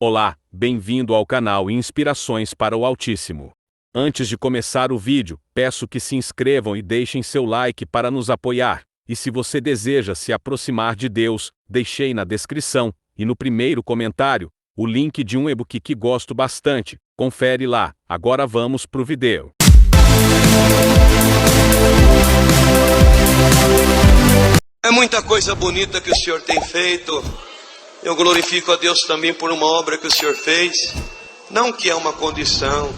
Olá, bem-vindo ao canal Inspirações para o Altíssimo. Antes de começar o vídeo, peço que se inscrevam e deixem seu like para nos apoiar. E se você deseja se aproximar de Deus, deixei na descrição e no primeiro comentário o link de um e-book que gosto bastante. Confere lá. Agora vamos pro vídeo. É muita coisa bonita que o Senhor tem feito. Eu glorifico a Deus também por uma obra que o Senhor fez. Não que é uma condição,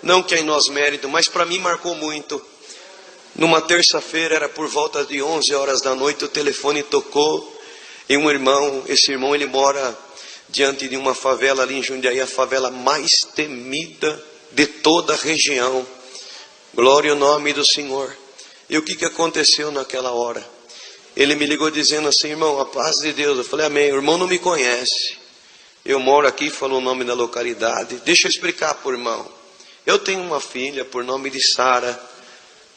não que é em nós mérito, mas para mim marcou muito. Numa terça-feira, era por volta de 11 horas da noite, o telefone tocou. E um irmão, esse irmão ele mora diante de uma favela ali em Jundiaí, a favela mais temida de toda a região. Glória ao nome do Senhor. E o que aconteceu naquela hora? Ele me ligou dizendo assim: irmão, a paz de Deus. Eu falei: amém. O irmão não me conhece. Eu moro aqui, falou o nome da localidade. Deixa eu explicar para o irmão. Eu tenho uma filha por nome de Sara,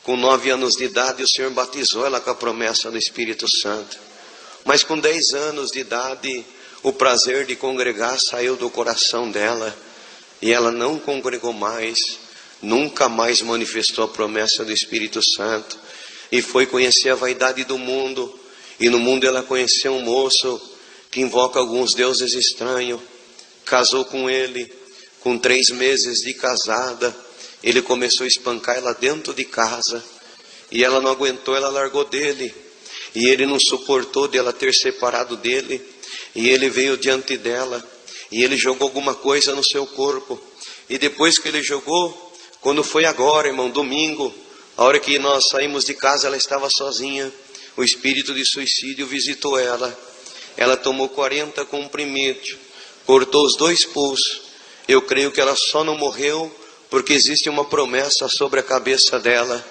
com 9 anos de idade, e o Senhor batizou ela com a promessa do Espírito Santo. Mas com 10 anos de idade, o prazer de congregar saiu do coração dela, e ela não congregou mais, nunca mais manifestou a promessa do Espírito Santo. E foi conhecer a vaidade do mundo. E no mundo ela conheceu um moço que invoca alguns deuses estranhos. Casou com ele. Com 3 meses de casada, ele começou a espancar ela dentro de casa. E ela não aguentou, ela largou dele. E ele não suportou de ela ter separado dele. E ele veio diante dela. E ele jogou alguma coisa no seu corpo. E depois que ele jogou, quando foi agora, irmão, domingo, a hora que nós saímos de casa, ela estava sozinha. O espírito de suicídio visitou ela. Ela tomou 40 comprimidos, cortou os 2 pulsos. Eu creio que ela só não morreu porque existe uma promessa sobre a cabeça dela.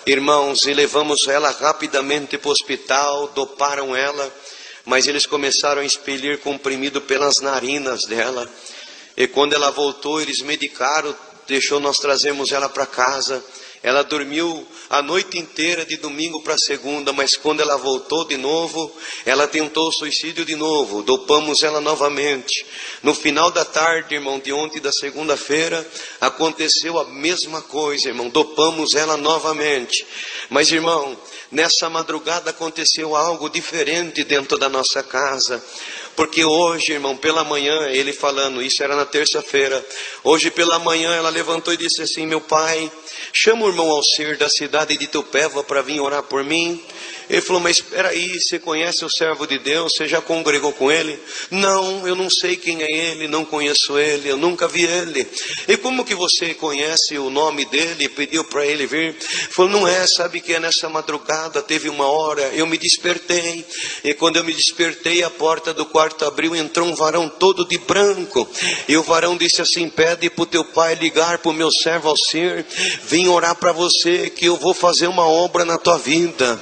Irmãos, e levamos ela rapidamente para o hospital, doparam ela, mas eles começaram a expelir comprimido pelas narinas dela. E quando ela voltou, eles medicaram, nós trazemos ela para casa. Ela dormiu a noite inteira de domingo para segunda, mas quando ela voltou de novo, ela tentou o suicídio de novo. Dopamos ela novamente. No final da tarde, irmão, de ontem da segunda-feira, aconteceu a mesma coisa, irmão. Dopamos ela novamente. Mas, irmão, nessa madrugada aconteceu algo diferente dentro da nossa casa. Porque hoje, irmão, pela manhã, ele falando, isso era na terça-feira. Hoje pela manhã ela levantou e disse assim: meu pai, chama o irmão Alcir da cidade de Itupeva para vir orar por mim. Ele falou: mas espera aí, você conhece o servo de Deus? Você já congregou com ele? Não, eu não sei quem é ele, não conheço ele, eu nunca vi ele. E como que você conhece o nome dele e pediu para ele vir? Ele falou: não é, sabe que é nessa madrugada, teve uma hora, eu me despertei. E quando eu me despertei, a porta do quarto abriu, entrou um varão todo de branco. E o varão disse assim: pede para o teu pai ligar para o meu servo Alcir, vim orar para você que eu vou fazer uma obra na tua vida.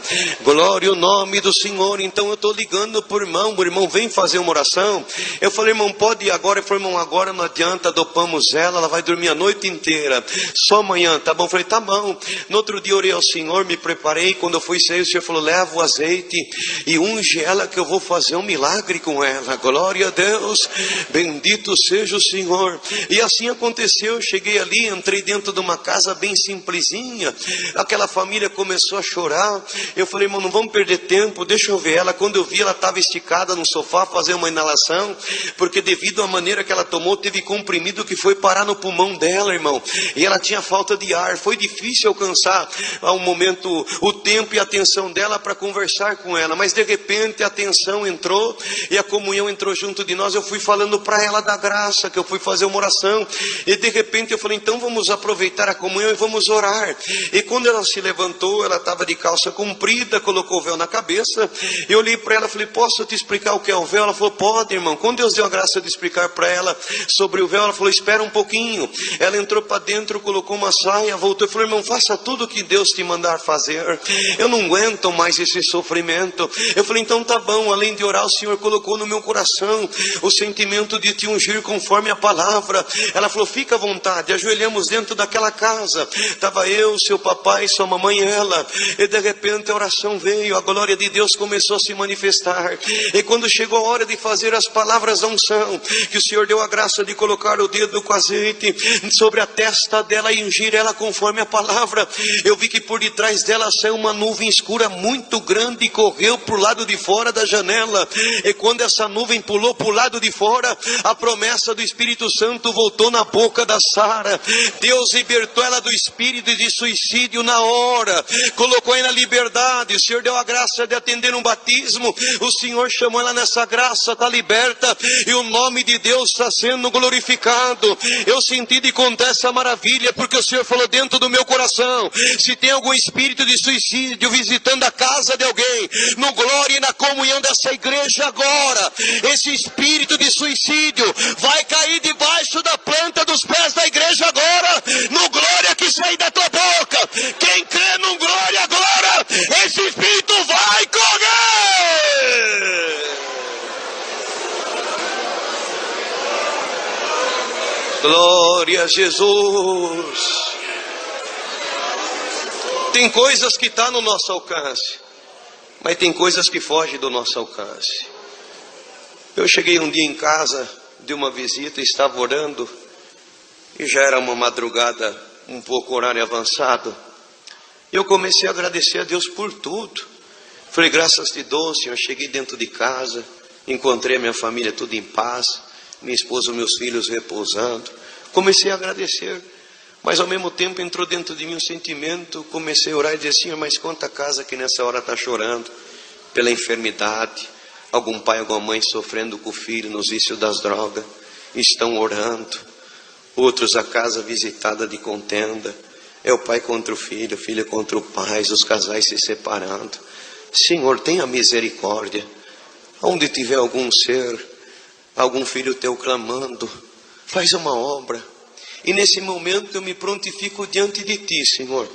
Glória ao nome do Senhor. Então eu estou ligando para o irmão vem fazer uma oração. Eu falei: irmão, pode ir agora? Ele falou: irmão, agora não adianta, dopamos ela vai dormir a noite inteira, só amanhã, tá bom? Eu falei: tá bom. No outro dia orei ao Senhor, me preparei, quando eu fui sair, o Senhor falou: leva o azeite e unge ela que eu vou fazer um milagre com ela. Glória a Deus, bendito seja o Senhor. E assim aconteceu. Eu cheguei ali, entrei dentro de uma casa bem simplesinha, aquela família começou a chorar. Eu falei: irmão, não vamos perder tempo, deixa eu ver ela. Quando eu vi, ela estava esticada no sofá, fazendo uma inalação, porque devido à maneira que ela tomou, teve comprimido que foi parar no pulmão dela, irmão, e ela tinha falta de ar. Foi difícil alcançar ao momento o tempo e a atenção dela para conversar com ela, mas de repente a atenção entrou e a comunhão entrou junto de nós. Eu fui falando para ela da graça, que eu fui fazer uma oração, e de repente eu falei: então vamos aproveitar a comunhão e vamos orar. E quando ela se levantou, ela estava de calça comprida, colocou o véu na cabeça. Eu olhei para ela e falei: posso te explicar o que é o véu? Ela falou: pode, irmão. Quando Deus deu a graça de explicar para ela sobre o véu, ela falou: espera um pouquinho. Ela entrou para dentro, colocou uma saia, voltou e falou: irmão, faça tudo o que Deus te mandar fazer, eu não aguento mais esse sofrimento. Eu falei: então tá bom. Além de orar, o Senhor colocou no meu coração o sentimento de te ungir conforme a palavra. Ela falou, fica à vontade. Ajoelhamos dentro daquela casa, estava eu, seu papai, sua mamãe e ela, e de repente a oração veio, a glória de Deus começou a se manifestar, e quando chegou a hora de fazer as palavras da unção, que o Senhor deu a graça de colocar o dedo com azeite sobre a testa dela e ungir ela conforme a palavra, eu vi que por detrás dela saiu uma nuvem escura muito grande e correu para o lado de fora da janela, e quando essa nuvem pulou para o lado de fora, a promessa do Espírito Santo voltou na boca da Sara. Deus libertou ela do espírito de suicídio na hora, colocou ela na liberdade. O Senhor deu a graça de atender um batismo, o Senhor chamou ela nessa graça, está liberta, e o nome de Deus está sendo glorificado. Eu senti de contar essa maravilha, porque o Senhor falou dentro do meu coração, se tem algum espírito de suicídio visitando a casa de alguém, no glória e na comunhão dessa igreja agora, esse espírito de suicídio vai cair debaixo da planta dos pés da igreja agora, no glória que sai da tua boca. Quem crê no glória agora, esse espírito vai correr. Glória a Jesus. Tem coisas que estão no nosso alcance, mas tem coisas que fogem do nosso alcance. Eu cheguei um dia em casa de uma visita, estava orando, e já era uma madrugada, um pouco horário avançado. Eu comecei a agradecer a Deus por tudo. Falei, graças te dou, Senhor. Cheguei dentro de casa, encontrei a minha família tudo em paz, minha esposa e meus filhos repousando. Comecei a agradecer, mas ao mesmo tempo entrou dentro de mim um sentimento. Comecei a orar e dizer, Senhor, mas quanta casa que nessa hora está chorando pela enfermidade, algum pai, alguma mãe sofrendo com o filho nos vícios das drogas, estão orando. Outros a casa visitada de contenda, é o pai contra o filho contra o pai, os casais se separando. Senhor, tenha misericórdia. Onde tiver algum ser, algum filho teu clamando, faz uma obra. E nesse momento eu me prontifico diante de ti, Senhor.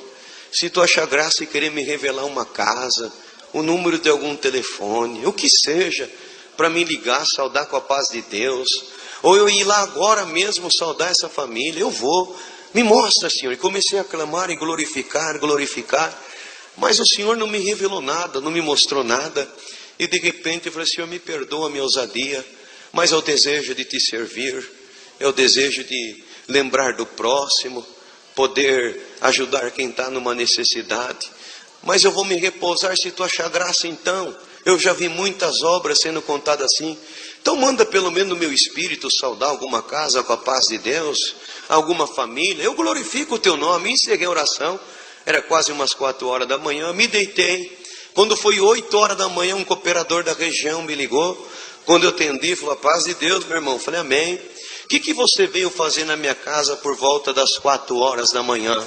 Se tu achar graça e querer me revelar uma casa, o número de algum telefone, o que seja, para me ligar, saudar com a paz de Deus, ou eu ir lá agora mesmo saudar essa família, eu vou. Me mostra, Senhor. E comecei a clamar e glorificar, mas o Senhor não me revelou nada, não me mostrou nada. E de repente eu falei, Senhor, me perdoa a minha ousadia, mas é o desejo de te servir, é o desejo de lembrar do próximo, poder ajudar quem está numa necessidade. Mas eu vou me repousar se tu achar graça então. Eu já vi muitas obras sendo contadas assim. Então manda pelo menos no meu espírito saudar alguma casa com a paz de Deus, alguma família. Eu glorifico o teu nome. Encerrei a oração, era quase umas 4 horas da manhã, me deitei. Quando foi 8 horas da manhã, um cooperador da região me ligou. Quando eu atendi, falou, a paz de Deus, meu irmão. Eu falei, amém. O que você veio fazer na minha casa por volta das 4 horas da manhã?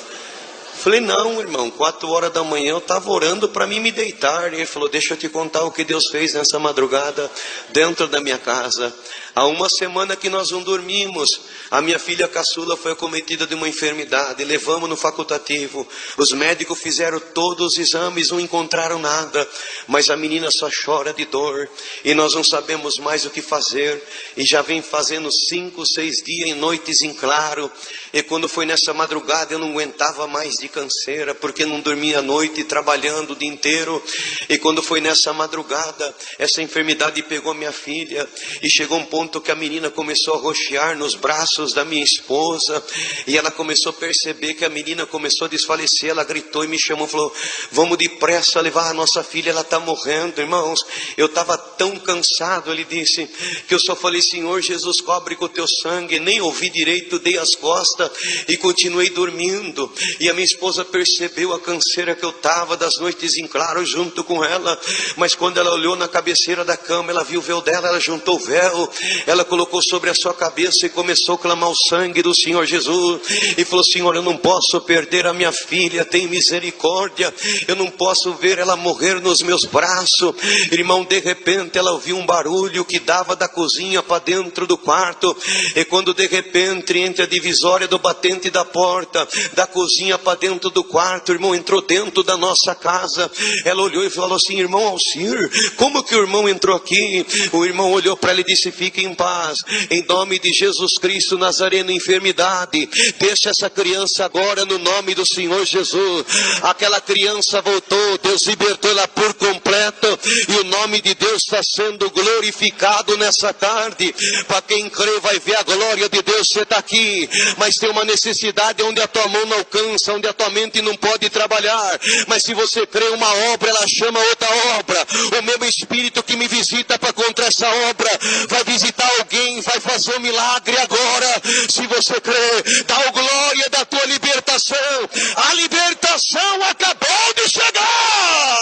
Falei, não, irmão, 4 horas da manhã eu estava orando para mim me deitar. E ele falou, deixa eu te contar o que Deus fez nessa madrugada dentro da minha casa. Há uma semana que nós não dormimos. A minha filha caçula foi acometida de uma enfermidade. Levamos no facultativo. Os médicos fizeram todos os exames, não encontraram nada. Mas a menina só chora de dor. E nós não sabemos mais o que fazer. E já vem fazendo 5, 6 dias em noites em claro. E quando foi nessa madrugada eu não aguentava mais de canseira, porque não dormia à noite trabalhando o dia inteiro. E quando foi nessa madrugada, essa enfermidade pegou minha filha. E chegou um ponto que a menina começou a roxear nos braços da minha esposa. E ela começou a perceber que a menina começou a desfalecer. Ela gritou e me chamou, falou, vamos depressa levar a nossa filha, ela está morrendo. Irmãos, eu estava tão cansado, ele disse, que eu só falei, Senhor Jesus, cobre com o teu sangue. Nem ouvi direito, dei as costas e continuei dormindo. E a minha esposa percebeu a canseira que eu estava das noites em claro junto com ela. Mas quando ela olhou na cabeceira da cama, ela viu o véu dela, ela juntou o véu ela colocou sobre a sua cabeça e começou a clamar o sangue do Senhor Jesus, e falou: Senhor, eu não posso perder a minha filha, tem misericórdia, eu não posso ver ela morrer nos meus braços. Irmão, de repente ela ouviu um barulho que dava da cozinha para dentro do quarto, e quando de repente, entre a divisória do batente da porta, da cozinha para dentro do quarto, irmão, entrou dentro da nossa casa. Ela olhou e falou assim: irmão Alcir, como que o irmão entrou aqui? O irmão olhou para ela e disse: fique em paz, em nome de Jesus Cristo Nazareno, enfermidade, deixa essa criança agora no nome do Senhor Jesus. Aquela criança voltou, Deus libertou ela por completo, e o nome de Deus está sendo glorificado nessa tarde. Para quem crê vai ver a glória de Deus. Você está aqui, mas tem uma necessidade onde a tua mão não alcança, onde a tua mente não pode trabalhar, mas se você crê uma obra, ela chama outra obra. O mesmo Espírito que me visita para contra essa obra vai visitar alguém, vai fazer um milagre agora. Se você crê, dá o glória da tua libertação. A libertação acabou de chegar.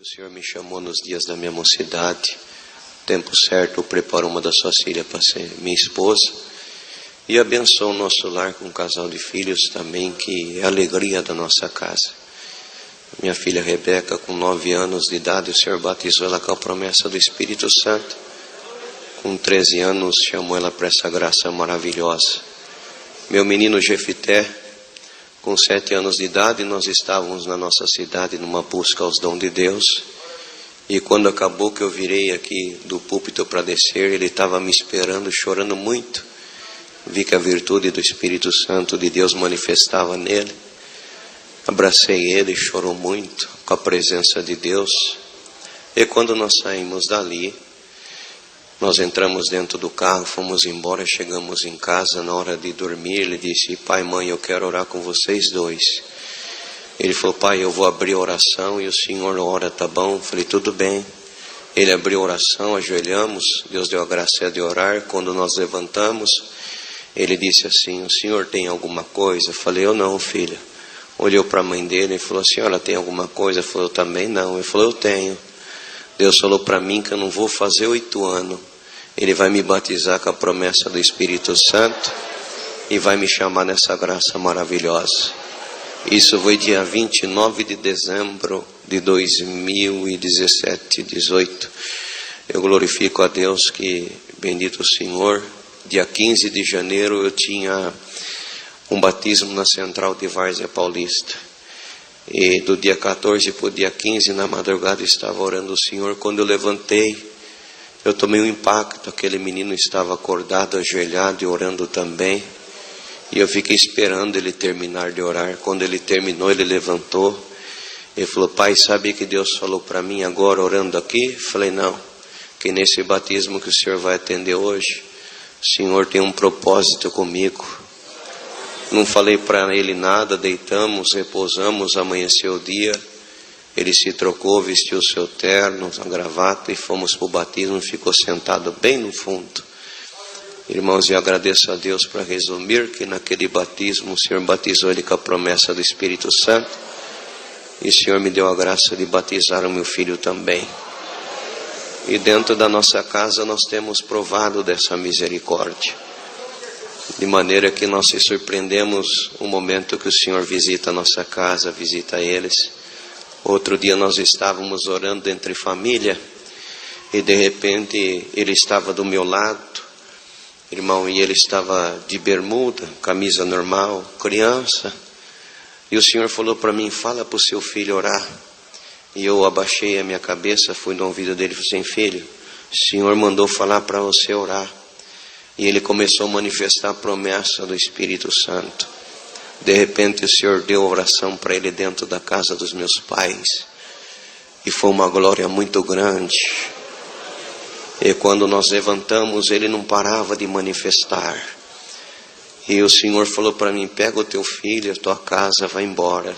O Senhor me chamou nos dias da minha mocidade. Tempo certo eu preparo uma das suas filhas para ser minha esposa, e abençoa o nosso lar com um casal de filhos também, que é a alegria da nossa casa. Minha filha Rebeca, com 9 anos de idade, o Senhor batizou ela com a promessa do Espírito Santo. Com 13 anos chamou ela para essa graça maravilhosa. Meu menino Jefité, com 7 anos de idade, nós estávamos na nossa cidade numa busca aos dons de Deus. E quando acabou que eu virei aqui do púlpito para descer, ele estava me esperando, chorando muito. Vi que a virtude do Espírito Santo de Deus manifestava nele. Abracei ele, chorou muito com a presença de Deus. E quando nós saímos dali, nós entramos dentro do carro, fomos embora, chegamos em casa. Na hora de dormir, ele disse: pai, mãe, eu quero orar com vocês dois. Ele falou: pai, eu vou abrir a oração e o senhor ora, tá bom? Eu falei: tudo bem. Ele abriu a oração, ajoelhamos, Deus deu a graça de orar. Quando nós levantamos, ele disse assim: o senhor tem alguma coisa? Eu falei: eu não, filha. Olhou para a mãe dele e falou: a senhora tem alguma coisa? Eu falei: eu também não. Ele falou: eu tenho. Deus falou para mim que eu não vou fazer 8 anos. Ele vai me batizar com a promessa do Espírito Santo e vai me chamar nessa graça maravilhosa. Isso foi dia 29 de dezembro de 2017, 18. Eu glorifico a Deus que, bendito o Senhor, dia 15 de janeiro eu tinha um batismo na Central de Várzea Paulista. E do dia 14 para o dia 15, na madrugada, estava orando o Senhor. Quando eu levantei, eu tomei um impacto. Aquele menino estava acordado, ajoelhado e orando também. E eu fiquei esperando ele terminar de orar. Quando ele terminou, ele levantou. Ele falou: pai, sabe que Deus falou para mim agora, orando aqui? Eu falei: não, que nesse batismo que o senhor vai atender hoje, o senhor tem um propósito comigo. Não falei para ele nada, deitamos, repousamos, amanheceu o dia. Ele se trocou, vestiu o seu terno, a gravata e fomos para o batismo. Ficou sentado bem no fundo. Irmãos, eu agradeço a Deus, para resumir, que naquele batismo o Senhor batizou ele com a promessa do Espírito Santo. E o Senhor me deu a graça de batizar o meu filho também. E dentro da nossa casa nós temos provado dessa misericórdia. De maneira que nós se surpreendemos o momento que o Senhor visita a nossa casa, visita eles. Outro dia nós estávamos orando entre família e de repente ele estava do meu lado, irmão, e ele estava de bermuda, camisa normal, criança. E o Senhor falou para mim: fala para o seu filho orar. E eu abaixei a minha cabeça, fui no ouvido dele e falei assim: filho, o Senhor mandou falar para você orar. E ele começou a manifestar a promessa do Espírito Santo. De repente o Senhor deu oração para ele dentro da casa dos meus pais. E foi uma glória muito grande. E quando nós levantamos, ele não parava de manifestar. E o Senhor falou para mim: pega o teu filho, a tua casa, vai embora,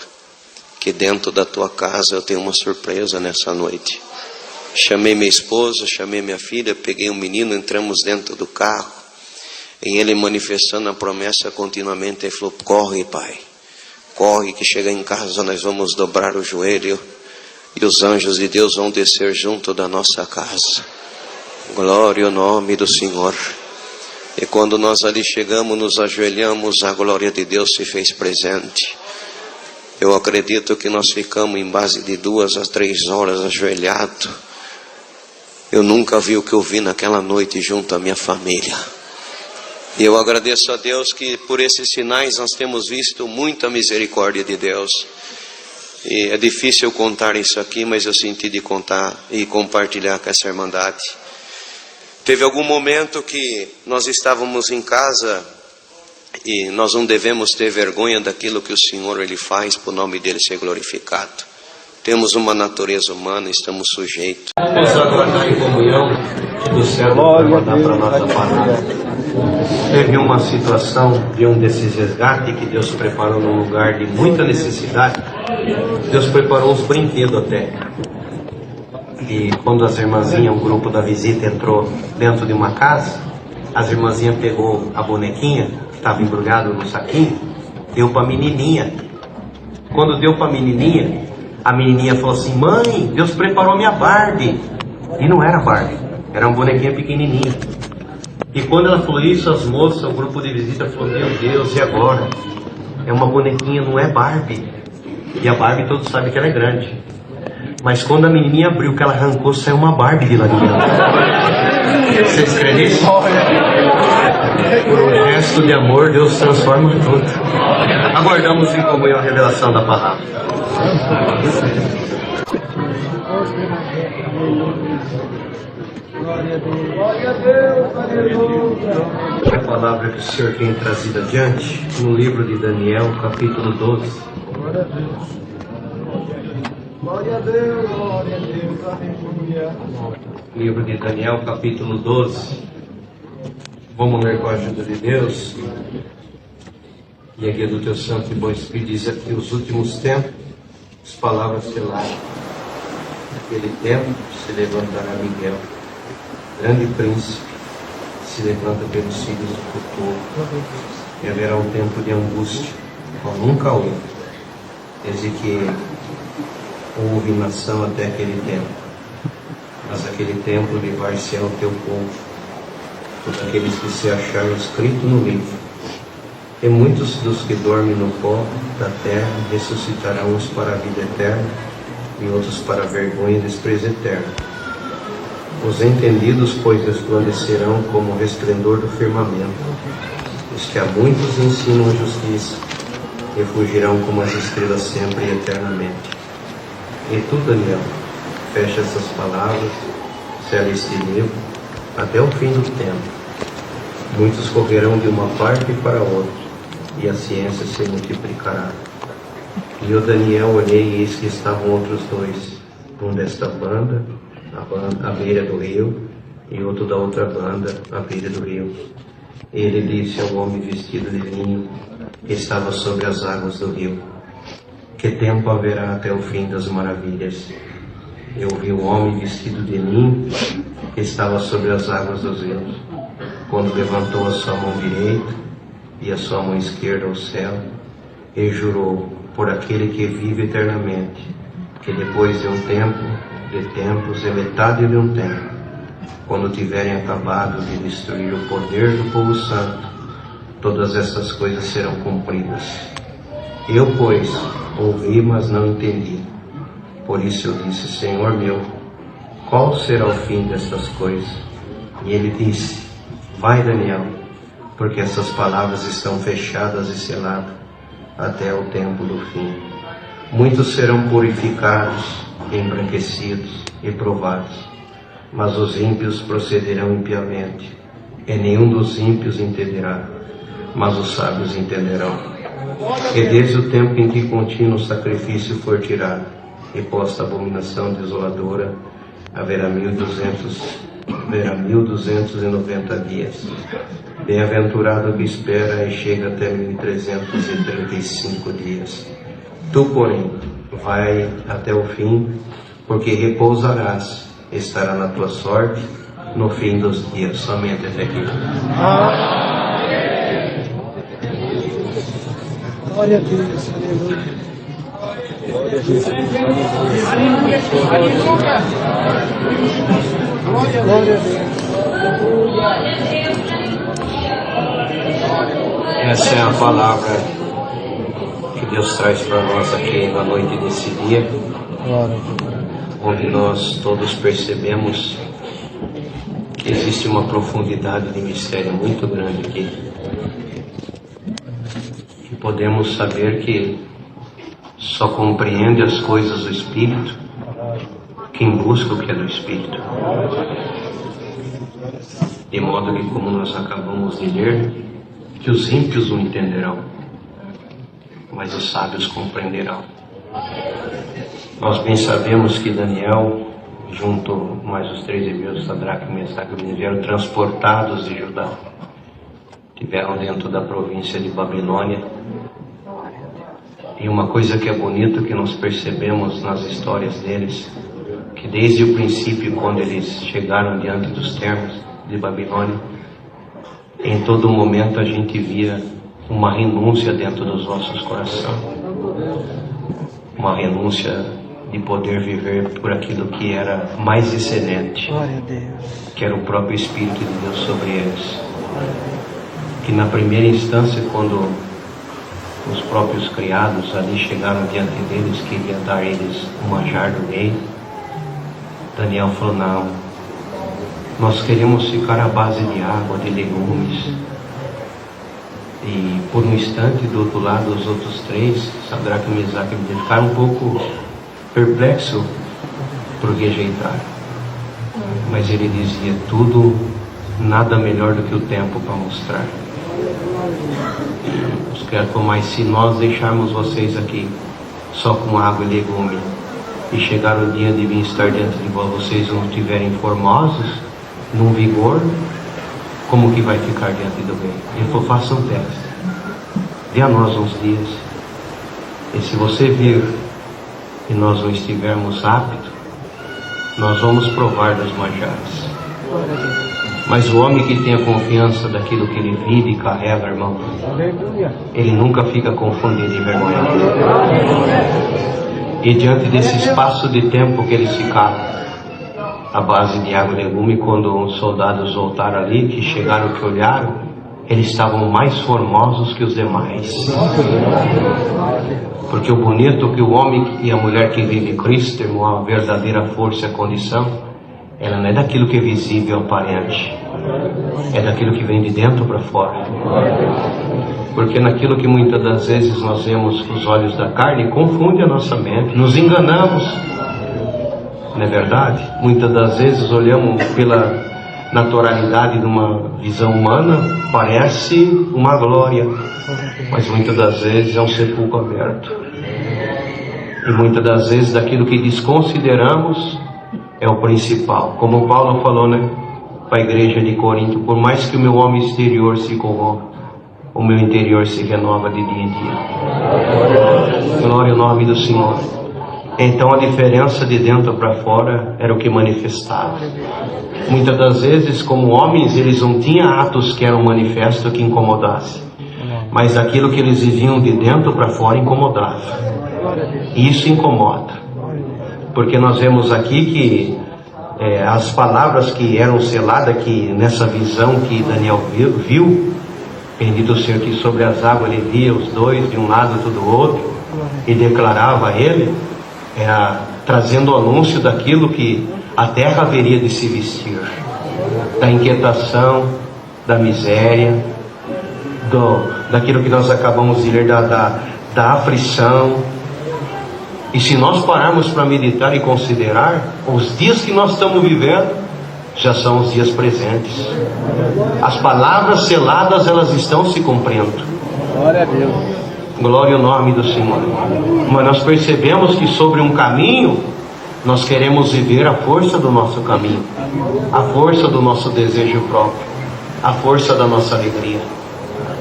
que dentro da tua casa eu tenho uma surpresa nessa noite. Chamei minha esposa, chamei minha filha, peguei um menino, entramos dentro do carro. E ele manifestando a promessa continuamente, ele falou: corre, pai, corre, que chega em casa nós vamos dobrar o joelho e os anjos de Deus vão descer junto da nossa casa. Glória ao nome do Senhor. E quando nós ali chegamos, nos ajoelhamos, a glória de Deus se fez presente. Eu acredito que nós ficamos em base de 2 a 3 horas ajoelhados. Eu nunca vi o que eu vi naquela noite junto à minha família. E eu agradeço a Deus que por esses sinais nós temos visto muita misericórdia de Deus. E é difícil eu contar isso aqui, mas eu senti de contar e compartilhar com essa irmandade. Teve algum momento que nós estávamos em casa e nós não devemos ter vergonha daquilo que o Senhor Ele faz para o nome dele ser glorificado. Temos uma natureza humana, estamos sujeitos. Vamos aguardar em comunhão que do céu vai mandar para a nossa palavra. Teve uma situação de um desses resgates que Deus preparou num lugar de muita necessidade. Deus preparou uns brinquedos até. E quando as irmãzinhas, um grupo da visita entrou dentro de uma casa, as irmãzinhas pegou a bonequinha, que estava embrulhada no saquinho, deu para a menininha. Quando deu para a menininha falou assim: mãe, Deus preparou minha Barbie. E não era Barbie, era uma bonequinha pequenininha. E quando ela falou isso, as moças, o grupo de visita falou: meu Deus, e agora? É uma bonequinha, não é Barbie. E a Barbie todos sabem que ela é grande. Mas quando a menininha abriu, que ela arrancou, saiu uma Barbie de lá de dentro. Vocês creem nisso? Por um gesto de amor, Deus transforma tudo. Aguardamos em comunhão a revelação da palavra. A palavra que o Senhor tem trazido adiante no livro de Daniel, capítulo 12. Glória a Deus, aleluia. Livro de Daniel, capítulo 12. Vamos ler com a ajuda de Deus. E a guia do teu santo e bom Espírito diz aqui: os últimos tempos, as palavras seladas. Naquele tempo se levantará Miguel, grande príncipe, se levanta pelos filhos do povo. E haverá um tempo de angústia, qual nunca houve. Ezequiel, houve nação até aquele tempo, mas aquele tempo levar-se-á o teu povo, todos aqueles que se acharam escritos no livro. E muitos dos que dormem no pó da terra ressuscitarão, uns para a vida eterna e outros para a vergonha e desprezo eterno. Os entendidos, pois, resplandecerão como o resplendor do firmamento. Os que a muitos ensinam a justiça refugirão como as estrelas sempre e eternamente. E tu, Daniel, fecha essas palavras, sela este livro até o fim do tempo. Muitos correrão de uma parte para outra, e a ciência se multiplicará. E eu, Daniel, olhei e eis que estavam outros dois, um desta banda, à beira do rio, e outro da outra banda, à beira do rio. Ele disse ao homem vestido de linho, que estava sobre as águas do rio: que tempo haverá até o fim das maravilhas? Eu vi o homem vestido de linho, que estava sobre as águas dos rios, quando levantou a sua mão direita e a sua mão esquerda ao céu, e jurou por aquele que vive eternamente, que depois de um tempo, de tempos e metade de um tempo, quando tiverem acabado de destruir o poder do povo santo, todas estas coisas serão cumpridas. Eu, pois, ouvi, mas não entendi. Por isso eu disse: Senhor meu, qual será o fim destas coisas? E ele disse: vai, Daniel, porque essas palavras estão fechadas e seladas até o tempo do fim. Muitos serão purificados, embranquecidos e provados, mas os ímpios procederão impiamente, e nenhum dos ímpios entenderá, mas os sábios entenderão. E desde o tempo em que contínuo sacrifício for tirado, e posta a abominação desoladora, haverá 1290 dias. Bem-aventurado que espera e chega até 1335 dias. Tu, porém, vai até o fim, porque repousarás, estará na tua sorte no fim dos dias. Somente até aqui. Glória a Deus, aleluia. Glória a Deus. Essa é a palavra que Deus traz para nós aqui na noite desse dia, onde nós todos percebemos que existe uma profundidade de mistério muito grande aqui. E podemos saber que só compreende as coisas do Espírito quem busca o que é do Espírito. De modo que, como nós acabamos de ler, que os ímpios não entenderão, mas os sábios compreenderão. Nós bem sabemos que Daniel, junto mais os 3 hebreus, Sadraque, Mesaque e Abednego, eram transportados de Judá. Estiveram dentro da província de Babilônia. E uma coisa que é bonita que nós percebemos nas histórias deles, que desde o princípio, quando eles chegaram diante dos termos de Babilônia, em todo momento a gente via uma renúncia dentro dos nossos corações. Uma renúncia de poder viver por aquilo que era mais excelente, que era o próprio Espírito de Deus sobre eles. Que na primeira instância, quando os próprios criados ali chegaram diante deles, queria dar a eles um manjar do rei, Daniel falou: não, nós queremos ficar à base de água, de legumes. E por um instante, do outro lado, os outros 3, Sadraque, Mesaque e Abednego, ficaram um pouco perplexos por rejeitar. Mas ele dizia: tudo, nada melhor do que o tempo para mostrar. Mas se nós deixarmos vocês aqui só com água e legume, e chegar o dia de vir estar diante de vós, vocês não estiverem formosos, num vigor, como que vai ficar diante do rei? Ele falou: faça um teste, dê a nós uns dias, e se você vir e nós não estivermos aptos, nós vamos provar dos manjares. Mas o homem que tem a confiança daquilo que ele vive e carrega, irmão, ele nunca fica confundido e envergonhado. E diante desse espaço de tempo que eles ficaram à base de água e legume, quando os soldados voltaram ali, que chegaram, que olharam, eles estavam mais formosos que os demais. Porque o bonito que o homem e a mulher que vive Cristo, irmão, a verdadeira força e a condição, ela não é daquilo que é visível, aparente, é daquilo que vem de dentro para fora. Porque naquilo que muitas das vezes nós vemos com os olhos da carne, confunde a nossa mente, nos enganamos, não é verdade? Muitas das vezes olhamos pela naturalidade de uma visão humana, parece uma glória, mas muitas das vezes é um sepulcro aberto. E muitas das vezes daquilo que desconsideramos é o principal. Como Paulo falou, né, para a igreja de Corinto: por mais que o meu homem exterior se corrompa, o meu interior se renova de dia em dia. Glória ao nome do Senhor. Então a diferença de dentro para fora era o que manifestava. Muitas das vezes, como homens, eles não tinham atos que eram manifestos que incomodassem, mas aquilo que eles viviam de dentro para fora incomodava. E isso incomoda, porque nós vemos aqui que as palavras que eram seladas, que nessa visão que Daniel viu, bendito seja que sobre as águas ele via os dois de um lado e do outro, e declarava a ele, trazendo o anúncio daquilo que a terra haveria de se vestir, da inquietação, da miséria, daquilo que nós acabamos de ler, da aflição. E se nós pararmos para meditar e considerar, os dias que nós estamos vivendo já são os dias presentes. As palavras seladas, elas estão se cumprindo. Glória a Deus. Glória ao nome do Senhor. Mas nós percebemos que sobre um caminho, nós queremos viver a força do nosso caminho, a força do nosso desejo próprio, a força da nossa alegria.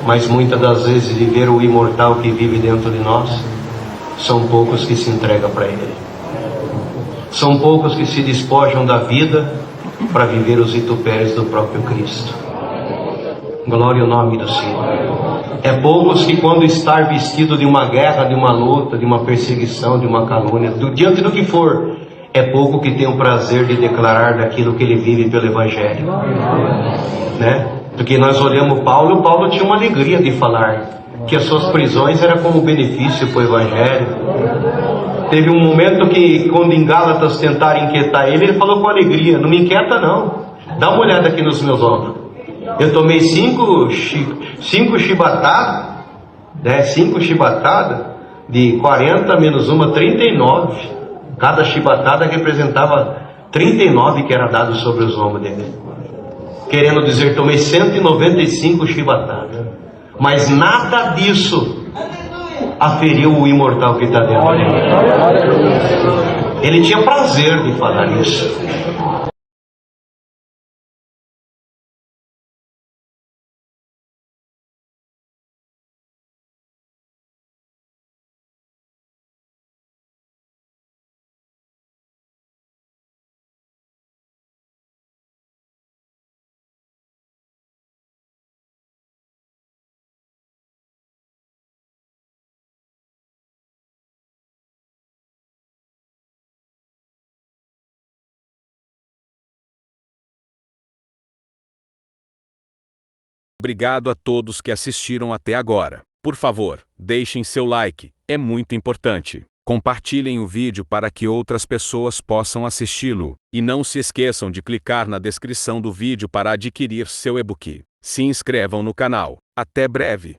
Mas muitas das vezes viver o imortal que vive dentro de nós, são poucos que se entregam para Ele. São poucos que se despojam da vida para viver os vitupérios do próprio Cristo. Glória ao nome do Senhor. É poucos que, quando estar vestido de uma guerra, de uma luta, de uma perseguição, de uma calúnia, diante do que for, é pouco que tem o prazer de declarar daquilo que ele vive pelo Evangelho, né? Porque nós olhamos Paulo tinha uma alegria de falar que as suas prisões eram como benefício para o Evangelho. Teve um momento que, quando em Gálatas tentaram inquietar ele falou com alegria: não me inquieta não, dá uma olhada aqui nos meus ombros. Eu tomei 5 chibatadas, né? 5 chibatadas, de 40 menos uma, 39. Cada chibatada representava 39 que era dado sobre os ombros dele. Querendo dizer, tomei 195 chibatadas. Mas nada disso aferiu o imortal que está dentro dele. Ele tinha prazer de falar isso. Obrigado a todos que assistiram até agora. Por favor, deixem seu like, é muito importante. Compartilhem o vídeo para que outras pessoas possam assisti-lo. E não se esqueçam de clicar na descrição do vídeo para adquirir seu e-book. Se inscrevam no canal. Até breve.